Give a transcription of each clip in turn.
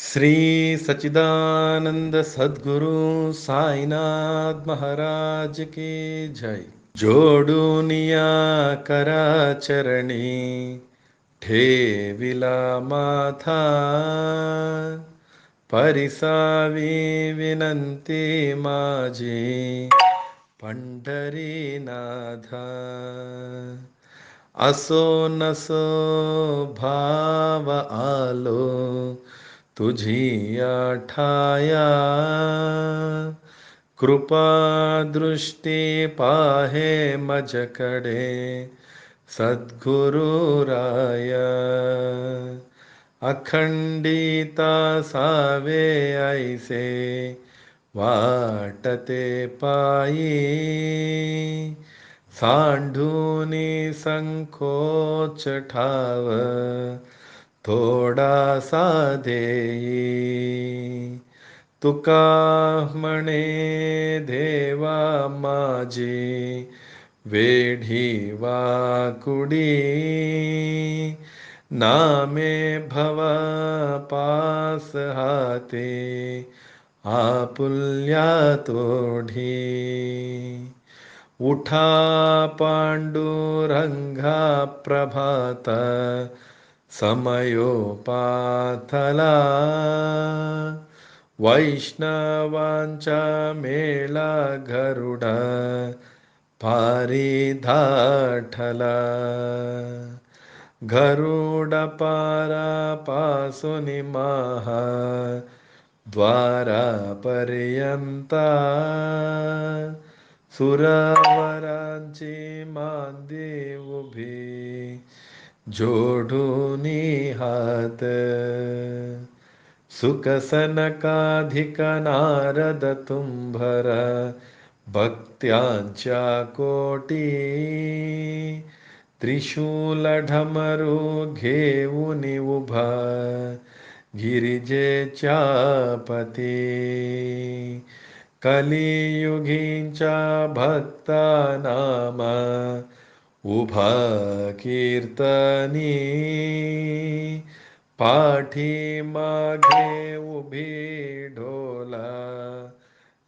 श्री सच्चिदानंद सद्गुरु साईनाथ महाराज की जय. जोडूनिया कराचरणी ठेविला माथा, परिसावी विनंती माझी पंढरीनाथा. असो नसो भाव आलो तुझी ठाया, कृपा दृष्टी पाहे मजकडे सद्गुरु राया. अखंडिता सावे ऐसे वाटते पायी, सांढूनी संकोच ठाव थोडासा देई. तुका म्हणे देवा माझी वेढी वाकुडी, नामे भवा पास हाते आपुल्या तोढी. उठा पांडुरंगा प्रभात समयोपाथला, वैष्णवांचा मेळा गरुड पारिधाठला. गरुड पारापासून महा द्वारापर्यंता, सुरवरांची मांदी उभी जोडूनी हात. सुखसनकाधिक नारद तुम्भर भक्त्यांच्या कोटी, त्रिशूल ढमरू घेऊन उभा गिरिजेच्या पती. कलियुगींच्या भक्ता नामा उभा कीर्तनी, पाठी मागे उभी ढोला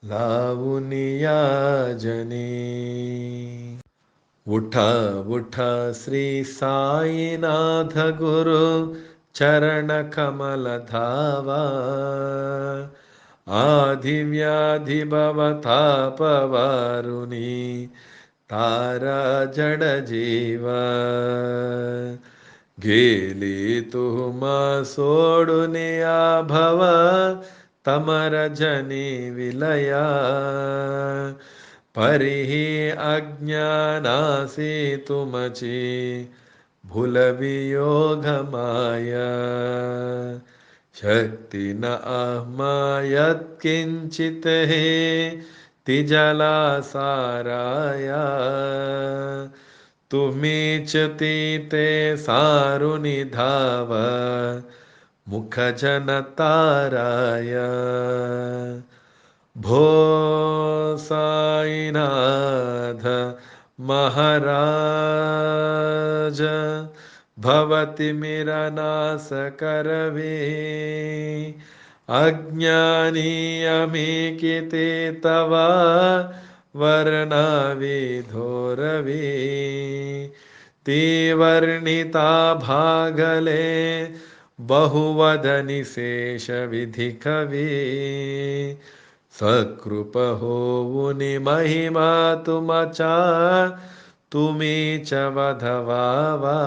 लावून याजनी. उठा उठा श्री साईनाथ गुरु चरण कमल धावा, आधी व्याधी भवताप वारुणी तारा जड जीवा. गेली तुमा सोडून या भव तमर जनी विलया, परिही अज्ञानासी तुमची भूलवियोग माया. शक्ती न अहमायत किंचित हे तिजला साराया, तुम्हीच ती ते सारुनी धाव मुख जन ताराया. भो साईनाथ महाराज, भवति मिरनास करवे. अज्ञानी अमी किती तवा वर्णावी धोरवी, ती वर्णिता भागले बहुवदनी शेष विधी कवी. सकृप होऊनी महिमा तुमचा तुम्हीच वधवावा,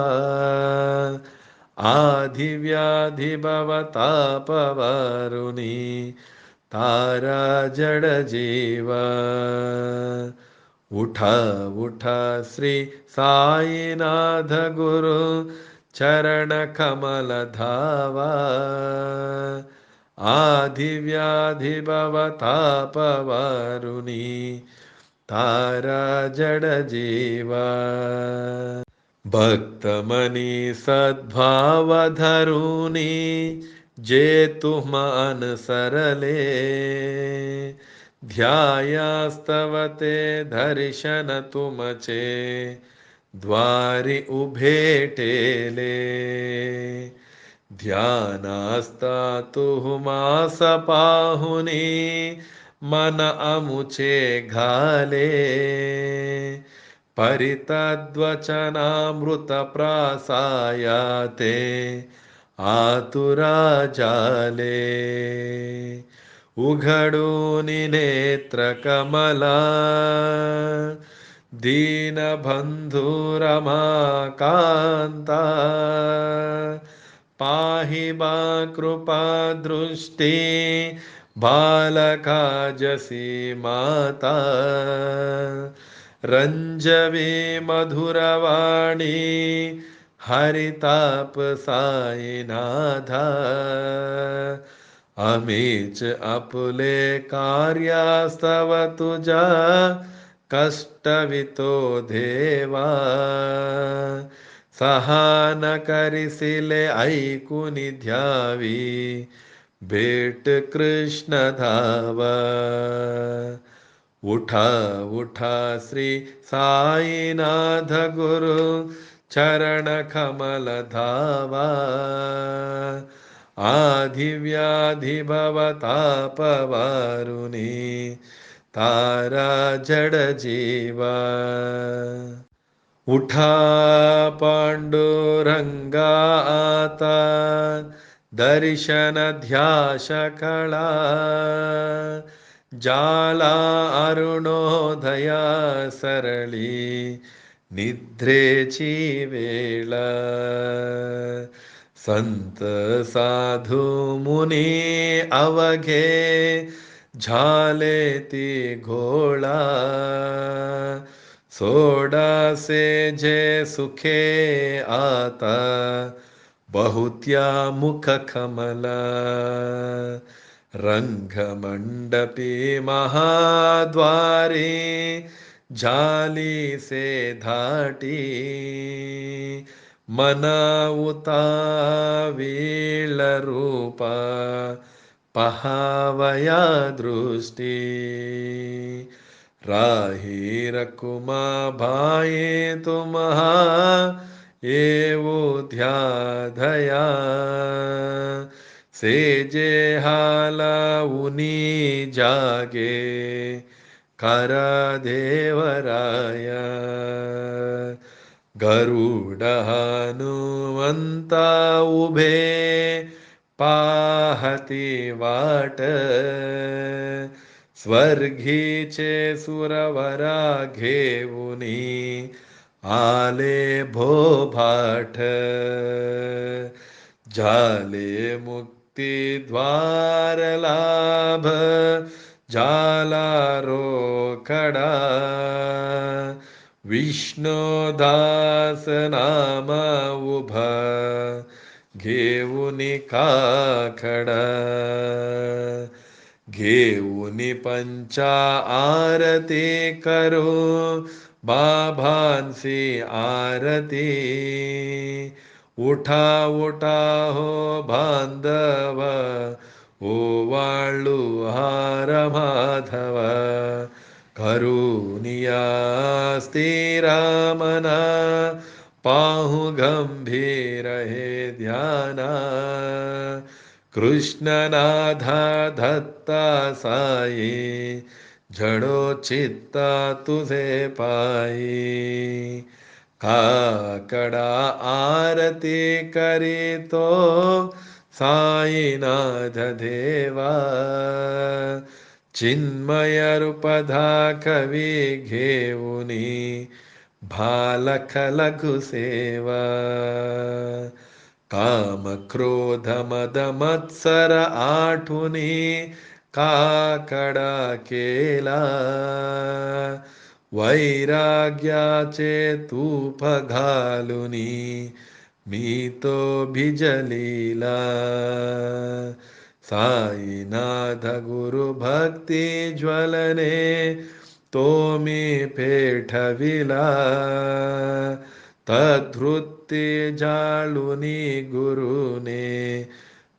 आधी व्याधी भवताप वारुणी तारा जड जीवा. उठा उठा श्री साईनाथ गुरु चरण कमल धावा, आधी व्याधी भवताप वारुणी तारा जड जीवा. भक्तमनी सद्भाव धरुनी जे तुमान सरले, ध्यायास्तवते दर्शन तुमचे द्वारी उभे टेले. ध्यानास्ता तुहुमास पाहुनी मन अमुचे घाले परितद्वचनामृत प्रासायाते आतुरा जाले उघडूनि नेत्र कमला दीनबन्धुरमाकान्ता पाहि मा कृपा दृष्टि बालकाजसि माता रंजवी मधुरवाणी हरिताप साईनाथा आम्हीच आपुले कार्यास्तव तुझा कष्टवितो देवा सहान करिसिले ऐकुनि ध्यावी भेट कृष्ण धावा उठा उठा श्री साईनाथ गुरु चरण कमल धावा आधिव्याधि भवतापवारुणी तारा जड जीवा उठा पांडुरंगा आता दर्शन ध्यास कळा जाला अरुणोदया सरळी निद्रेची वेळ संत साधू मुनी अवघे झाले ती घोळा सोडासे जे सुखे आता बहुत्या मुख कमला रंगमंडपी महाद्वारे झाली से धाटी मनाउता वीळ रूपा पहावया दृष्टी राही रकुमा भाये तुम्हा येवो ध्याधया से जे हाला उनी जागे करा देवराया गरुड हनुमंता उभे पाहती वाट स्वर्गीचे सुरवरा घेऊनी आले भोभाट झाले मुक्ती द्वार लाभ झाला रोकडा विष्णुदास नाम उभा घेऊनी काकडा घेऊनी पंचा आरती करो बाबांसी आरती उठा उठा हो बांधव ओ वाळू हार माधव करुनिया स्थिरामना पाहु गंभीर हे ध्याना कृष्णनाथा दत्ता साई जडो चित्ता तुझे पायी काकडा आरती करीतो साईनाथ देवा चिन्मय रूप दाखवी घेऊनी भालख लघु सेवा काम क्रोध मद मत्सर आठुनी काकडा केला वैराग्याचे तूप घालुनी मी तो भिजलीला साईनाथ गुरु भक्ती ज्वलने तो मी पेठविला तद्वृत्ती जाळुनी गुरुने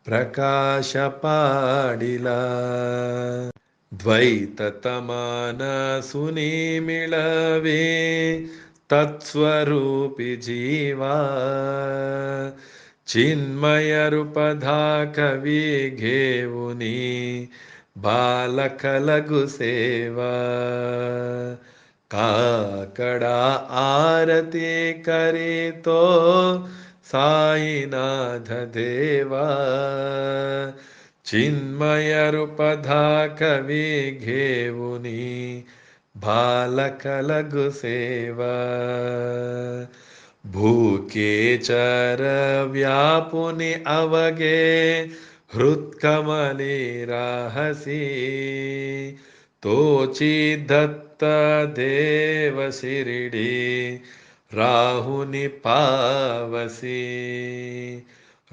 प्रकाश पाडिला द्वैत तमान सुनी मिळवे तत्स्वरूपी जीवा चिन्मय रूप धाकवी घेऊनी बालकलगु सेवा काकडा आरती करीतो साईनाथ देवा चिन्मय रूप धाकवी घेऊनी बालकलगु सेवा भूके चर व्यापुनि अवगे हृत्कमले राहसी तोची दत्त देव शिरडी राहुनि पावसी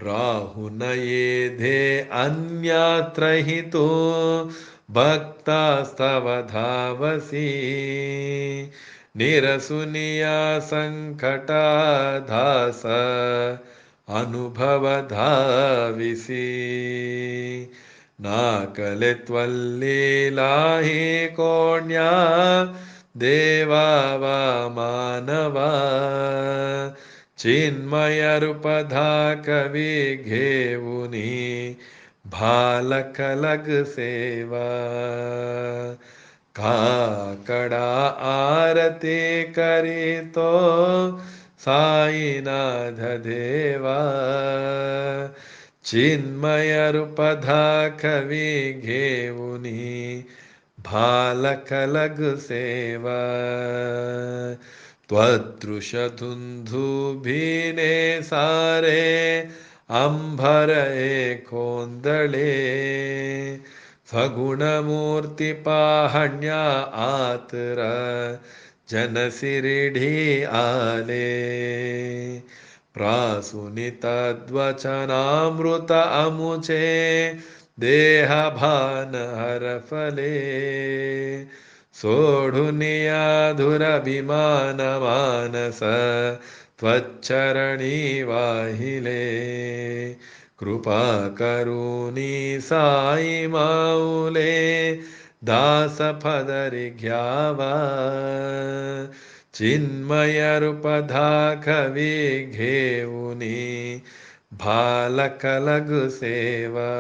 राहुन येधे अन्यत्र हि तो भक्तास्तव धावसी निरसुनिया संकटा दास अनुभव धाविसी नाकले त्वल्लीला हि कोण्या देवा वा मानवा चिन्मय रूप धाकवी घेऊनी भालकलग सेवा काकडा आरती करीतो साईनाथ देवा चिन्मय रूप धाकवी घेऊनी भालकलग सेवा त्वदृशधुंधुभिने सारे अंबर एकोंदळे सगुणमूर्ती पाहण्या आतर जनशिरडी आले प्रासुनी तद्वचनामृत अमुचे देहभान हरफले सोढुनिया धुरभिमान मानस त्वच्चरणी वाहिले कृपा करुणी साई माऊले दास पदरी घ्यावा चिन्मय रूप धाकवी घेऊनी भालकलग सेवा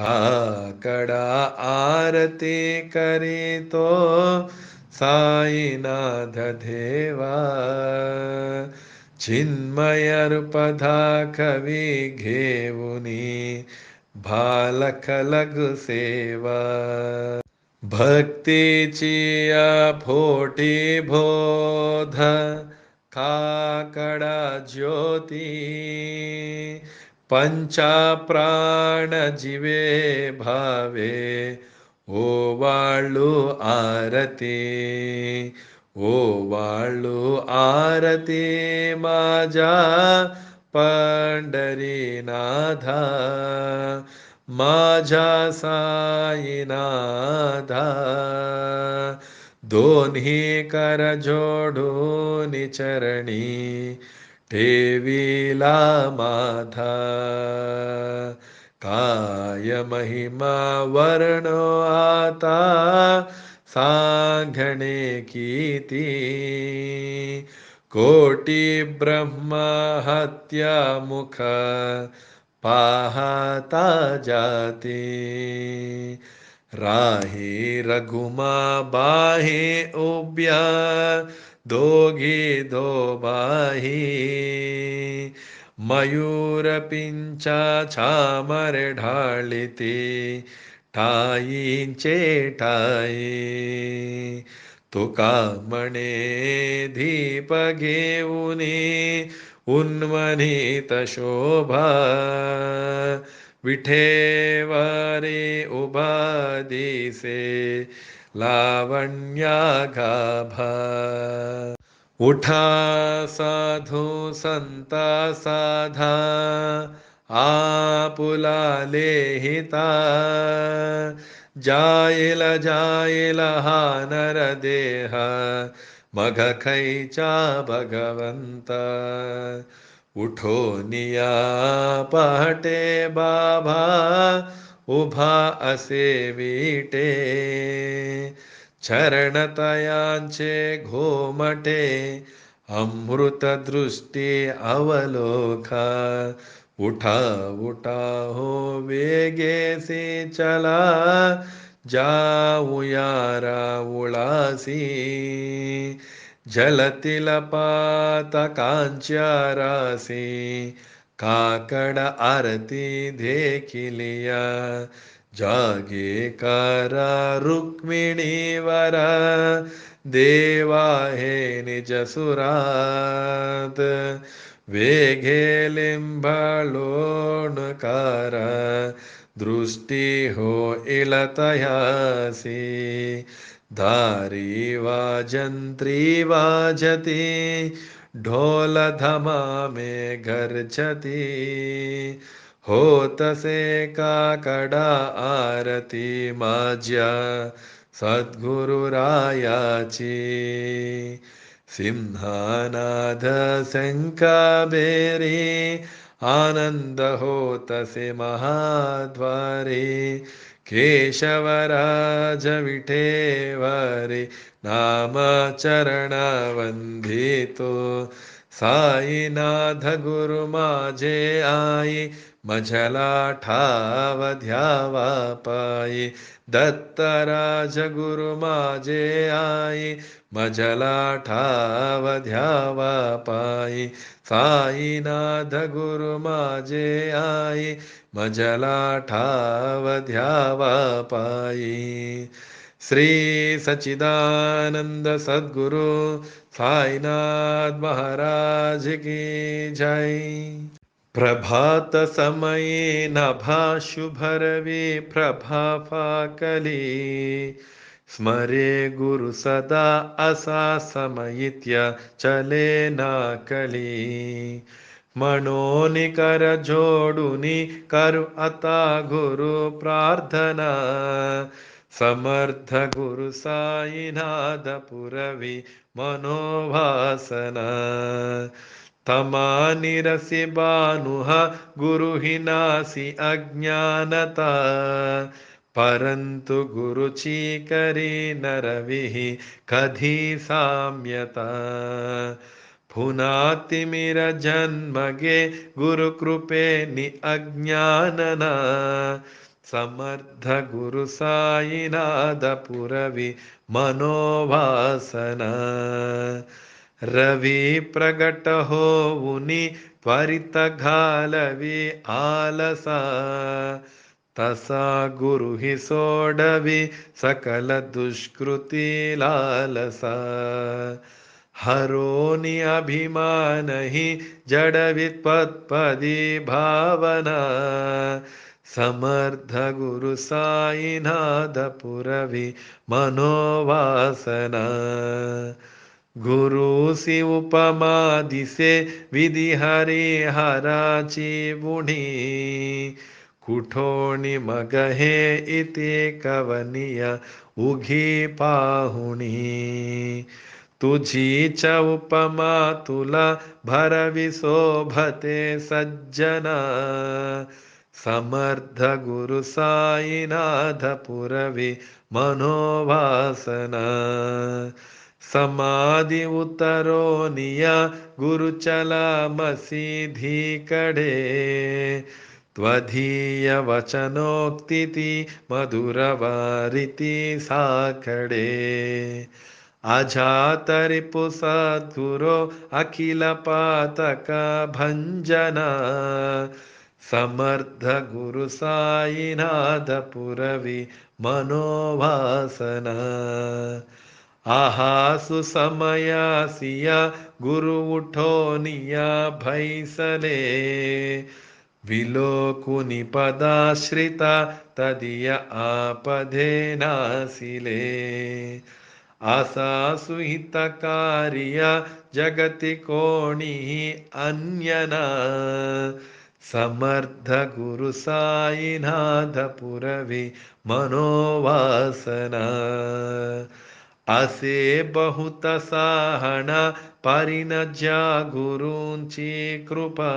काकडा आरती करीतो साईनाथ देवा चिन्मय रूप धाकवी घेऊनी भालकलग सेवा भक्तीची अफोटी बोध काकडा ज्योती पंचा प्राण जीवे भावे ओवाळू आरती ओवाळू आरती माझ्या पंढरीनाथा माझ्या साईनाथा दोन्ही कर जोडून चरणी ठेविला माथा काय महिमा वर्णो आता सांगणे किती कोटी ब्रह्मा हत्या मुख पाहता जाती राही रघुमा बाहे उभ्या दोघी दोबाही मयूर पिंचा छामर ढाळिते ठाईंचे ठाई तुका म्हणे दीप घेऊनी उन्मनीत शोभा विठेवरे उभा दिसे लावण्या गाभा उठा साधू संता साधा आपुला लेहिता जाईल जाईल हा नर देह मग खैचा भगवंता उठोनिया पहाटे बाबा उभा असे विटे चरणतयांचे घोमटे अमृत दृष्टी अवलोका, उठा उठा हो वेगे से चला, जाऊया राऊळासी. जलतील पातकांच्या रासी, काकड आरती देखिलिया. जागे करा रुक्मिणीवरा, देवा हे निज सुरात. वेघे लिंबाळोण करा, दृष्टी हो इलतयासी. धारी वाजंत्री वाजती, ढोल धमा में गरजती. होतसे काकडा आरती माझ्या सद्गुरुरायाची. सिंहानाद शंकाबेरी, आनंद होतसे महाद्वारे. केशवराज विठेवरे, नामचरण वंदितो. साईनाथ गुरु माझे आई, मझला ठाव ध्यावा पायी. दत्तराज गुरु माझे आई, मझला ठाव ध्यावा पायी. साईनाथ गुरु माझे आई, मझला ठाव ध्यावा पायी. श्री सच्चिदानंद सद्गुरु साईनाथ महाराज की जय. प्रभात समये नभा शुभरवे प्रभा फाकली. स्मरे गुरु सदा असा समयित्य चले नाकली. मनोनि कर जोडुनी करु आता गुरु प्रार्थना. समर्थ गुरु साईनाथ पुरवी मनोवासना. तमा निरसी बानुहा गुरुहिनासी अज्ञानता. परंतु गुरुची करी नरविही कधी साम्यता. पुन्हा तिमिर जन्मगे गुरु कृपेनी अज्ञानना. समर्थ गुरु साईनाथ पुरवी मनोवासना. रवी प्रगट होऊनी त्वरित घालवी आलसा. तसा गुरु ही सोडवी सकल दुष्कृती लालसा. हरोनी अभिमानही जडवित पदपदी भावना. समर्थ गुरु साईनाथ पुरवी मनोवासना. गुरुसी उपमा दिसे विधी हरिहराची बुणी. कुठोणी मग हे इथे कवनिया उघी पाहुणी. तुझीच उपमा तुला भरवी शोभते सज्जना. समर्थ गुरु साईनाथ पुरवी मनोवासना. समाधी उतरोनिया गुरुचला मसीधी कडे. त्वधीय वचनोक्ती मधुरवारिती साखडे. अजातरिपु सद्गुरो अखिल पातक भंजना. समर्थ गुरु साईनाथ पुरवी मनोवासना. आहासु समयासिया गुरु उठोनिया भैसले. विलोकुनि पदाश्रिता तदिय आपदे नासिले. आसा सुहितकार्या जगति कोणीही अन्यना. समर्थ गुरु साईनाथ पुरवी मनोवासना. असे बहुत साहना परिणज्या गुरूंची कृपा.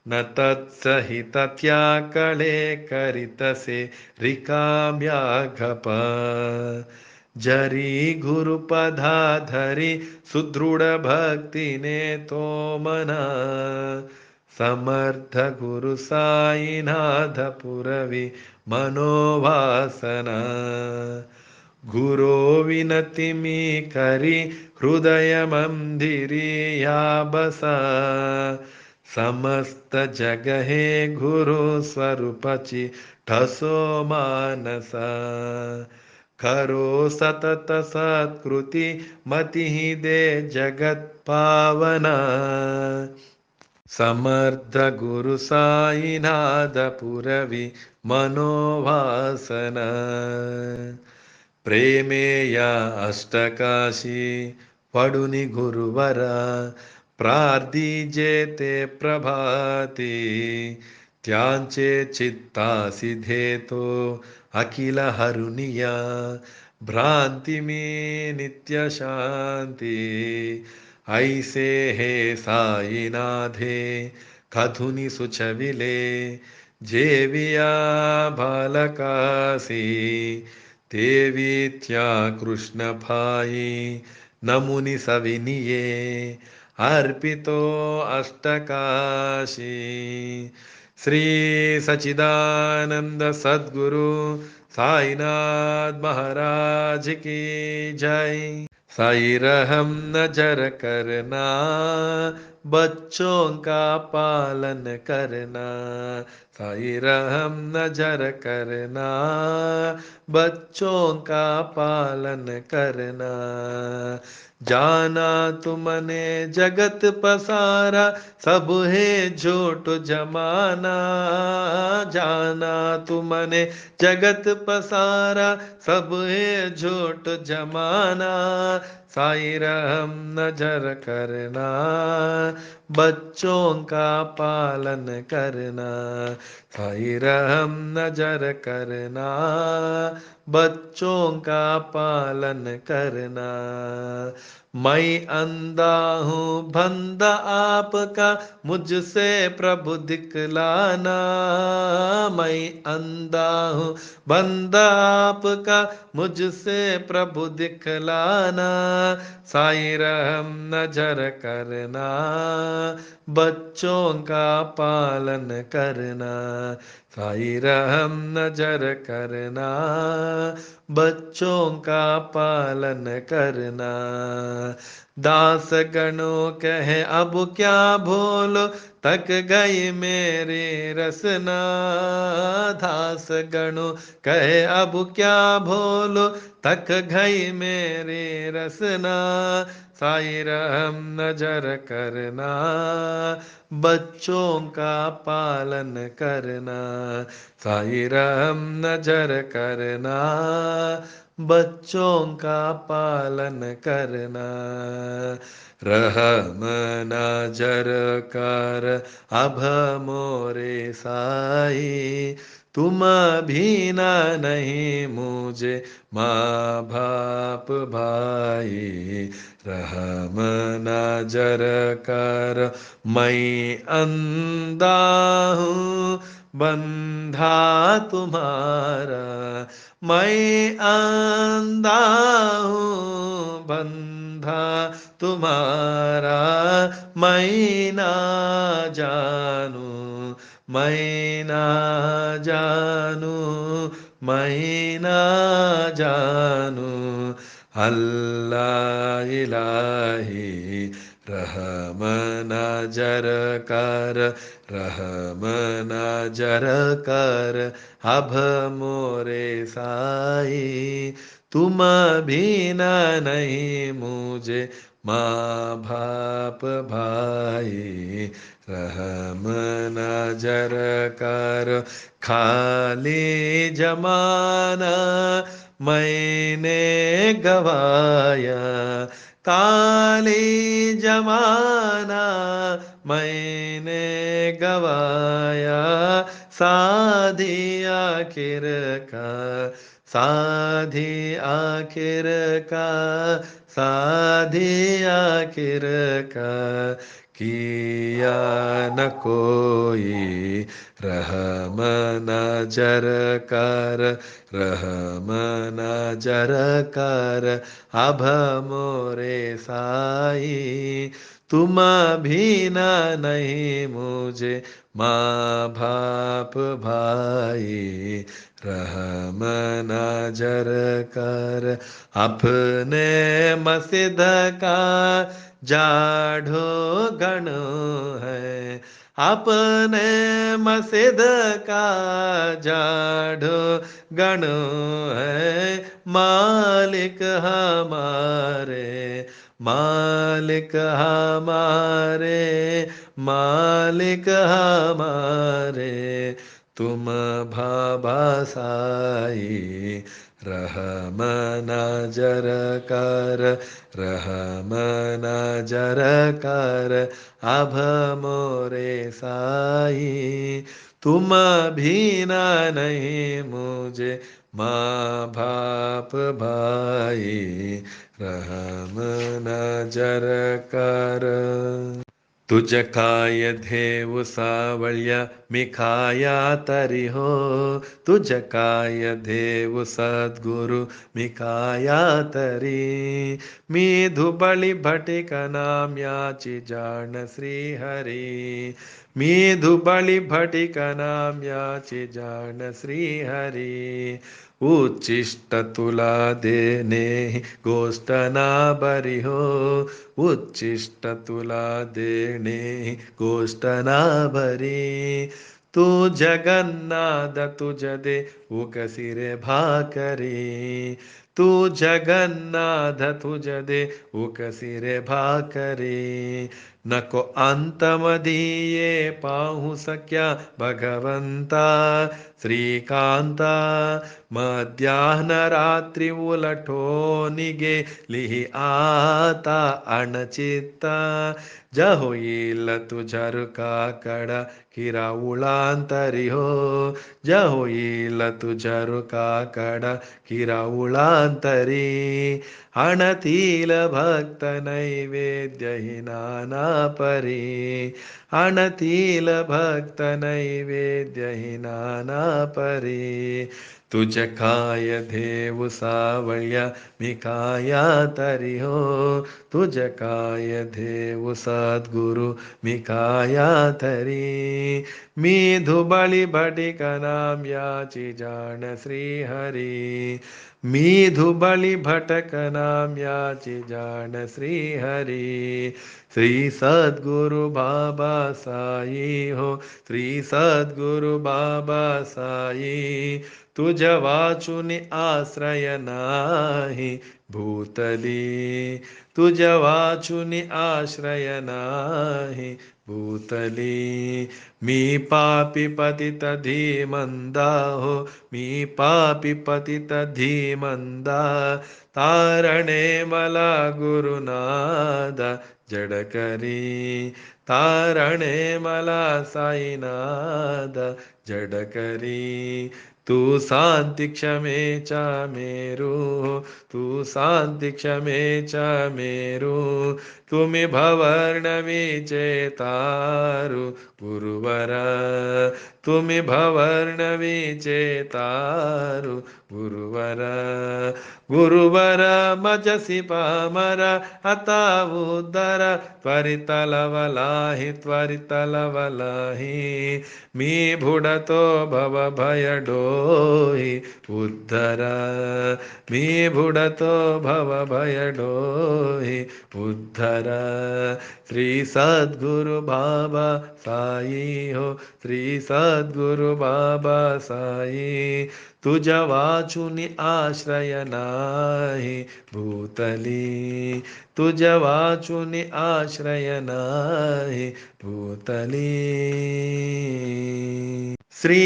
न तत्सहित त्याकडे करीतसे रिकाम्या गपा. जरी गुरुपदा धरी सुदृढ भक्तीने तो मना समर्थ गुरु साईनाथ पुरवी मनोवासना गुरो विनती मी करी हृदय मंदिरी या बसा समस्त जग हे गुरु स्वरूपाची ठसो मानसा खरो सतत सत्कृती मती दे जगत पावना समर्थ गुरु साईनाथ पुरवी मनोवासना प्रेमे या अष्टकाशी पडुनी गुरुवरा प्रार्थी जेते प्रभाती त्यांचे चित्तासी धेतो अखिल हरुनिया भ्रांती मी नित्य शांती ऐसे हे साईनाथे कथुनी सुचविले जेविया बालकासी देवी त्या कृष्ण फाई नमुनी सविनिये अर्पितो अष्टकाशी श्री सचिदानंद सद्गुरु साईनाथ महाराज की जय। साई रहम नजर करना बच्चों का पालन करना साई रहम नजर करना बच्चों का पालन करना जाना तुमने जगत पसारा सब है झूठ जमाना जाना तुमने जगत पसारा सब है झूठ जमाना साई रहम नजर करना बच्चों का पालन करना साई रहम नजर करना बच्चों का पालन करना मैं अंधा हूँ बंदा आपका मुझसे प्रभु दिखलाना मैं अंधा हूँ बंदा आपका मुझसे प्रभु दिखलाना साई रहम नजर करना बच्चों का पालन करना साई रहम नजर करना बच्चों का पालन करना दास गणों कहे अब क्या भूलो तक गई मेरी रसना दास गणों कहे अब क्या भूलो तक गई मेरी रसना साई रहम नजर करना बच्चों का पालन करना साई रहम नजर करना बच्चों का पालन करना रहम नजर कर अब मोरे साई तुम भी ना नहीं मुझे माँ बाप भाई रहम नजर कर मैं अंधा हूँ बंधा तुम्हारा मैं अंधा हूँ बंधा तुम्हारा मैं ना जानू मैं ना जानू मैं ना जानू अल्लाह इलाही रहम नजर कर रहम नजर कर अब मोरे साई तुम भी ना नहीं मुझे माँ बाप भाई रहम नजर कर खाली जमाना मैंने गवाया काली जमाना मैंने गवाया साधी आखिर का साधी आखिर का साधी आखिर का किया न कोई, रहम नजर कर, रहम नजर कर, अब मोरे साई। तुम भी न नहीं मुझे माँ बाप भाई, रहम नजर कर। अपने मस्जिद का जाढ़ो गण है, अपने मस्जिद का जाढ़ो गण है, मालिक हमारे, मालिक हमारे, मालिक हमारे, तुम भाबा साई। रहम नजर कर, रहम नजर कर, अब मोरे साई। तुम भी ना नहीं मुझे माँ बाप भाई, रहम नजर कर। तुझ काय देव सावळ्या मी खाया तरी हो, तुझ काय देव सद्गुरु मी खाया तरी। मी धुबळी भटिक नाम्याची जाण श्रीहरी, मी धुबळी भटिक नाम्याची जाण श्रीहरी। उच्चिष्ट तुला देणे गोष्ट ना बरी हो, उच्चिष्ट तुला देणे गोष्ट ना भरी। तू जगन्नाथ तुझ दे उकसिरे भाकरी, तू जगन्नाथ तुझ दे उकसिरे भाकरी। नको अंतमदिये पाहू सक्या भगवंता, श्रीकांता मध्याह्न रात्री उलटो निगे लिही आता अणचित्ता। ज होईल तुझ्या रुखाकडा किराउळांतरी हो, ज होईल तुझ्या रुखाकडा किराउळांतरी। आणतील भक्त नैवेद्य ही नाना परी, आणतील भक्त नैवेद्य ही नाना परी। तुझ काय देव सावळ्या मी खाया तरी हो, तुझ काय देव सद्गुरु मी खाया तरी। मी धुबळी भटिक नाम्याची जाण श्रीहरी, मी धुबळी भटक नाम्याची जाण श्रीहरी। श्री सद्गुरु बाबा साई हो, श्री सद्गुरु बाबा साई। तुझ वाचून आश्रय नाही भूतली, तुझ वाचून आश्रय नाही भूतली। मी पापी पतित धीमंदा हो, मी पापी पतित धीमंदा। तारणे मला गुरुनाद जडकरी, तारणे मला साईनाद जडकरी। तू शांती क्षमेचा मेरू, तू शांती क्षमेचा मेरू। तुम्ही भवर्णवीचे तारू गुरुवरा, तुम्ही भवर्णवीचे तारू गुरुवरा। गुरुवरा मजसी पामरा आता उद्धर, त्वरित लवलाही त्वरित लवलाही। मी बुडतो भव भय डोही उद्धरा, मी बुडतो भव भय डोही उद्धरा। श्री सद्गुरु बाबा साई हो, श्री सद्गुरु बाबा साई। तुझ वाचून आश्रय नाही भूतली, तुझ वाचून आश्रय नाही भूतली। श्री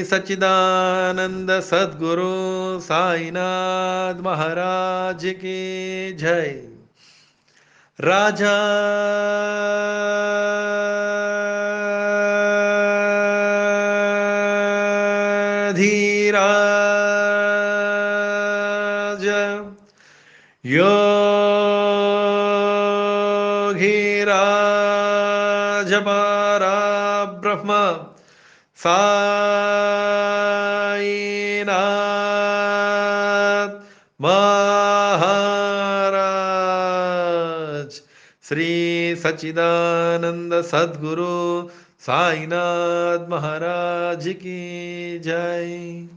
सच्चिदानंद सद्गुरु साईनाथ महाराज की जय। राजा धीराज, योगीराज, साईनाथ महाराज श्री सच्चिदानंद सद्गुरु साईनाथ महाराज की जय।